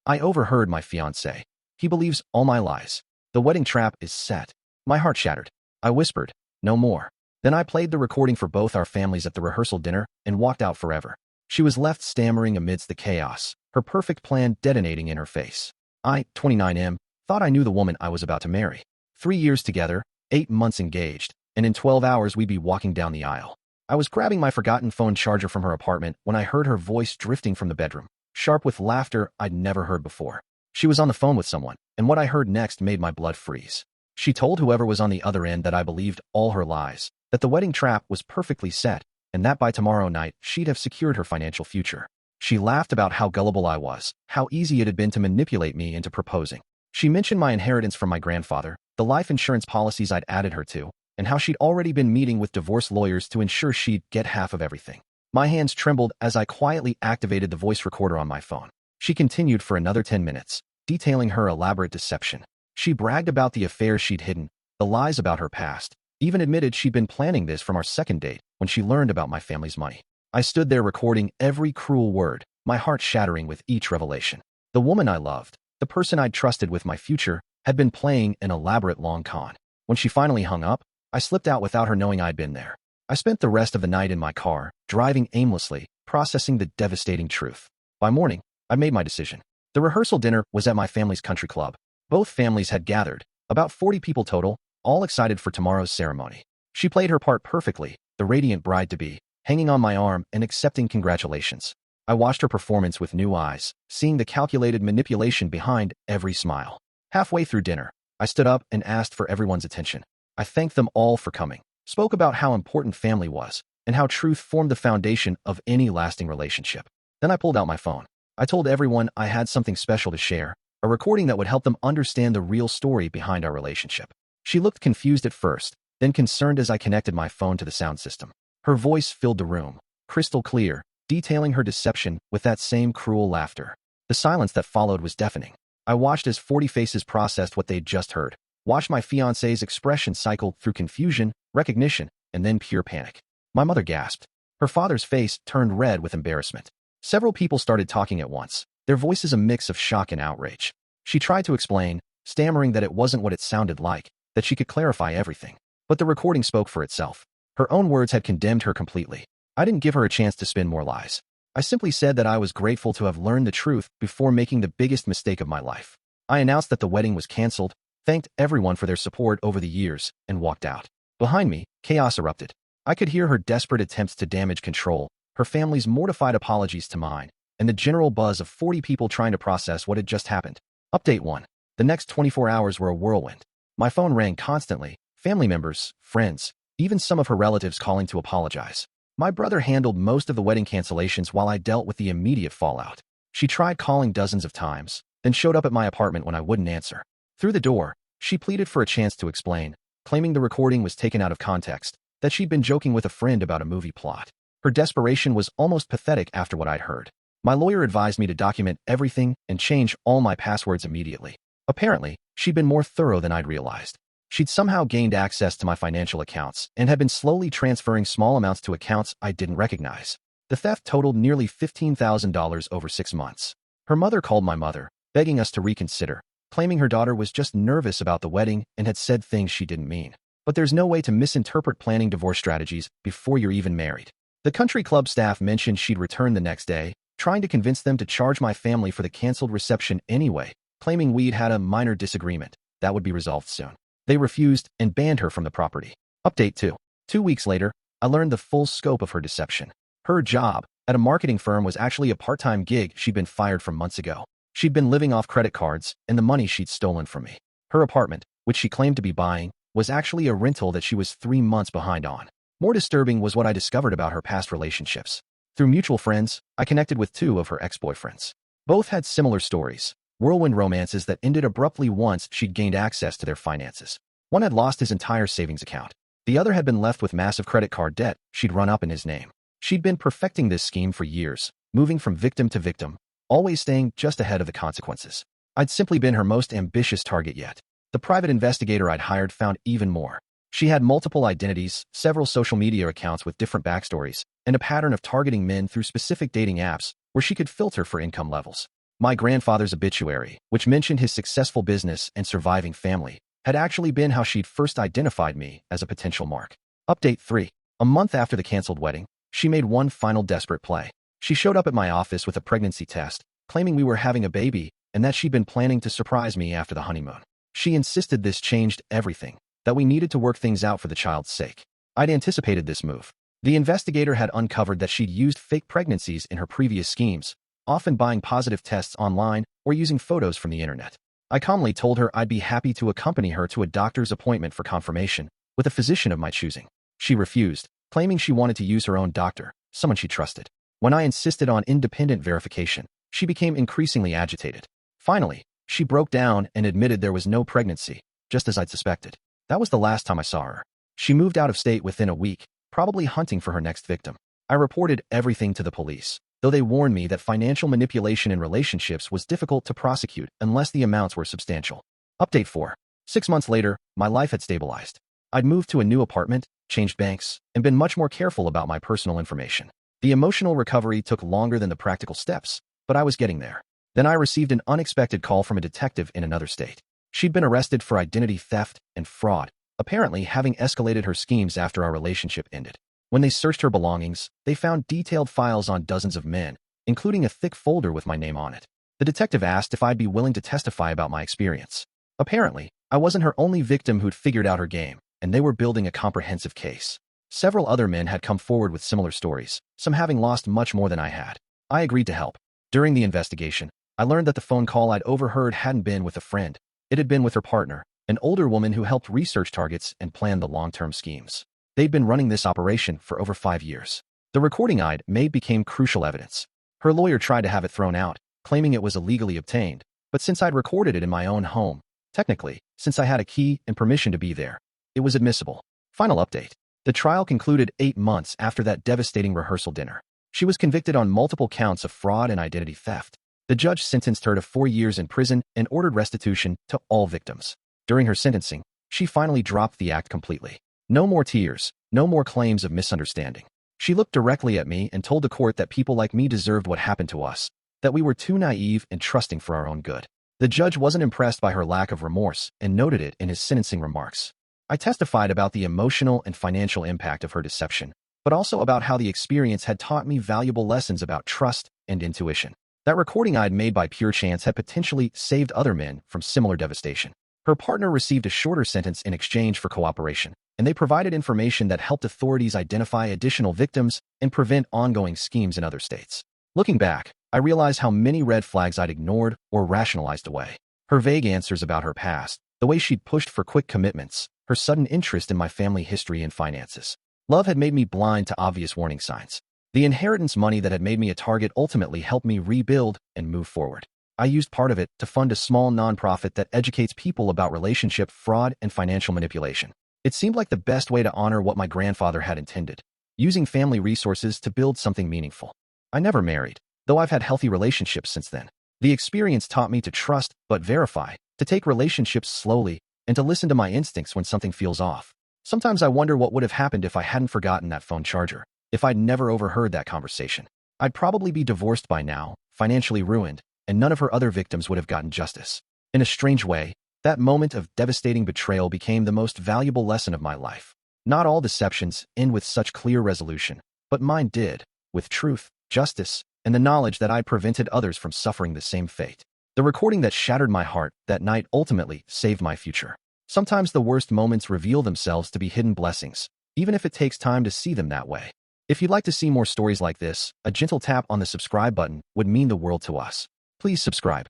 I overheard my fiancé. He believes all my lies. The wedding trap is set. My heart shattered. I whispered, no more. Then I played the recording for both our families at the rehearsal dinner and walked out forever. She was left stammering amidst the chaos, her perfect plan detonating in her face. I, 29M, thought I knew the woman I was about to marry. 3 years together, 8 months engaged, and in 12 hours we'd be walking down the aisle. I was grabbing my forgotten phone charger from her apartment when I heard her voice drifting from the bedroom, sharp with laughter I'd never heard before. She was on the phone with someone, and what I heard next made my blood freeze. She told whoever was on the other end that I believed all her lies, that the wedding trap was perfectly set, and that by tomorrow night she'd have secured her financial future. She laughed about how gullible I was, how easy it had been to manipulate me into proposing. She mentioned my inheritance from my grandfather, the life insurance policies I'd added her to, and how she'd already been meeting with divorce lawyers to ensure she'd get half of everything. My hands trembled as I quietly activated the voice recorder on my phone. She continued for another 10 minutes, detailing her elaborate deception. She bragged about the affairs she'd hidden, the lies about her past, even admitted she'd been planning this from our second date when she learned about my family's money. I stood there recording every cruel word, my heart shattering with each revelation. The woman I loved, the person I'd trusted with my future, had been playing an elaborate long con. When she finally hung up, I slipped out without her knowing I'd been there. I spent the rest of the night in my car, driving aimlessly, processing the devastating truth. By morning, I made my decision. The rehearsal dinner was at my family's country club. Both families had gathered, about 40 people total, all excited for tomorrow's ceremony. She played her part perfectly, the radiant bride-to-be, hanging on my arm and accepting congratulations. I watched her performance with new eyes, seeing the calculated manipulation behind every smile. Halfway through dinner, I stood up and asked for everyone's attention. I thanked them all for coming, spoke about how important family was, and how truth formed the foundation of any lasting relationship. Then I pulled out my phone. I told everyone I had something special to share, a recording that would help them understand the real story behind our relationship. She looked confused at first, then concerned as I connected my phone to the sound system. Her voice filled the room, crystal clear, detailing her deception with that same cruel laughter. The silence that followed was deafening. I watched as 40 faces processed what they'd just heard, watched my fiancé's expression cycle through confusion, recognition, and then pure panic. My mother gasped. Her father's face turned red with embarrassment. Several people started talking at once, their voices a mix of shock and outrage. She tried to explain, stammering that it wasn't what it sounded like, that she could clarify everything. But the recording spoke for itself. Her own words had condemned her completely. I didn't give her a chance to spin more lies. I simply said that I was grateful to have learned the truth before making the biggest mistake of my life. I announced that the wedding was canceled, thanked everyone for their support over the years, and walked out. Behind me, chaos erupted. I could hear her desperate attempts to damage control, her family's mortified apologies to mine, and the general buzz of 40 people trying to process what had just happened. Update 1. The next 24 hours were a whirlwind. My phone rang constantly, family members, friends, even some of her relatives calling to apologize. My brother handled most of the wedding cancellations while I dealt with the immediate fallout. She tried calling dozens of times, then showed up at my apartment when I wouldn't answer. Through the door, she pleaded for a chance to explain, claiming the recording was taken out of context, that she'd been joking with a friend about a movie plot. Her desperation was almost pathetic after what I'd heard. My lawyer advised me to document everything and change all my passwords immediately. Apparently, she'd been more thorough than I'd realized. She'd somehow gained access to my financial accounts and had been slowly transferring small amounts to accounts I didn't recognize. The theft totaled nearly $15,000 over 6 months. Her mother called my mother, begging us to reconsider, claiming her daughter was just nervous about the wedding and had said things she didn't mean. But there's no way to misinterpret planning divorce strategies before you're even married. The country club staff mentioned she'd return the next day, trying to convince them to charge my family for the canceled reception anyway, claiming we'd had a minor disagreement that would be resolved soon. They refused and banned her from the property. Update 2. 2 weeks later, I learned the full scope of her deception. Her job at a marketing firm was actually a part-time gig she'd been fired from months ago. She'd been living off credit cards and the money she'd stolen from me. Her apartment, which she claimed to be buying, was actually a rental that she was 3 months behind on. More disturbing was what I discovered about her past relationships. Through mutual friends, I connected with 2 of her ex-boyfriends. Both had similar stories, whirlwind romances that ended abruptly once she'd gained access to their finances. One had lost his entire savings account. The other had been left with massive credit card debt she'd run up in his name. She'd been perfecting this scheme for years, moving from victim to victim, always staying just ahead of the consequences. I'd simply been her most ambitious target yet. The private investigator I'd hired found even more. She had multiple identities, several social media accounts with different backstories, and a pattern of targeting men through specific dating apps where she could filter for income levels. My grandfather's obituary, which mentioned his successful business and surviving family, had actually been how she'd first identified me as a potential mark. Update 3. A month after the canceled wedding, she made one final desperate play. She showed up at my office with a pregnancy test, claiming we were having a baby and that she'd been planning to surprise me after the honeymoon. She insisted this changed everything, that we needed to work things out for the child's sake. I'd anticipated this move. The investigator had uncovered that she'd used fake pregnancies in her previous schemes, often buying positive tests online or using photos from the internet. I calmly told her I'd be happy to accompany her to a doctor's appointment for confirmation, with a physician of my choosing. She refused, claiming she wanted to use her own doctor, someone she trusted. When I insisted on independent verification, she became increasingly agitated. Finally, she broke down and admitted there was no pregnancy, just as I'd suspected. That was the last time I saw her. She moved out of state within a week, probably hunting for her next victim. I reported everything to the police, though they warned me that financial manipulation in relationships was difficult to prosecute unless the amounts were substantial. Update 4. 6 months later, my life had stabilized. I'd moved to a new apartment, changed banks, and been much more careful about my personal information. The emotional recovery took longer than the practical steps, but I was getting there. Then I received an unexpected call from a detective in another state. She'd been arrested for identity theft and fraud, apparently having escalated her schemes after our relationship ended. When they searched her belongings, they found detailed files on dozens of men, including a thick folder with my name on it. The detective asked if I'd be willing to testify about my experience. Apparently, I wasn't her only victim who'd figured out her game, and they were building a comprehensive case. Several other men had come forward with similar stories, some having lost much more than I had. I agreed to help. During the investigation, I learned that the phone call I'd overheard hadn't been with a friend. It had been with her partner, an older woman who helped research targets and plan the long-term schemes. They'd been running this operation for over 5 years. The recording I'd made became crucial evidence. Her lawyer tried to have it thrown out, claiming it was illegally obtained, but since I'd recorded it in my own home, technically, since I had a key and permission to be there, it was admissible. Final update. The trial concluded 8 months after that devastating rehearsal dinner. She was convicted on multiple counts of fraud and identity theft. The judge sentenced her to 4 years in prison and ordered restitution to all victims. During her sentencing, she finally dropped the act completely. No more tears, no more claims of misunderstanding. She looked directly at me and told the court that people like me deserved what happened to us, that we were too naive and trusting for our own good. The judge wasn't impressed by her lack of remorse and noted it in his sentencing remarks. I testified about the emotional and financial impact of her deception, but also about how the experience had taught me valuable lessons about trust and intuition. That recording I'd made by pure chance had potentially saved other men from similar devastation. Her partner received a shorter sentence in exchange for cooperation, and they provided information that helped authorities identify additional victims and prevent ongoing schemes in other states. Looking back, I realized how many red flags I'd ignored or rationalized away. Her vague answers about her past, the way she'd pushed for quick commitments, her sudden interest in my family history and finances. Love had made me blind to obvious warning signs. The inheritance money that had made me a target ultimately helped me rebuild and move forward. I used part of it to fund a small nonprofit that educates people about relationship fraud and financial manipulation. It seemed like the best way to honor what my grandfather had intended, using family resources to build something meaningful. I never married, though I've had healthy relationships since then. The experience taught me to trust but verify, to take relationships slowly, and to listen to my instincts when something feels off. Sometimes I wonder what would have happened if I hadn't forgotten that phone charger. If I'd never overheard that conversation, I'd probably be divorced by now, financially ruined, and none of her other victims would have gotten justice. In a strange way, that moment of devastating betrayal became the most valuable lesson of my life. Not all deceptions end with such clear resolution, but mine did, with truth, justice, and the knowledge that I'd prevented others from suffering the same fate. The recording that shattered my heart that night ultimately saved my future. Sometimes the worst moments reveal themselves to be hidden blessings, even if it takes time to see them that way. If you'd like to see more stories like this, a gentle tap on the subscribe button would mean the world to us. Please subscribe.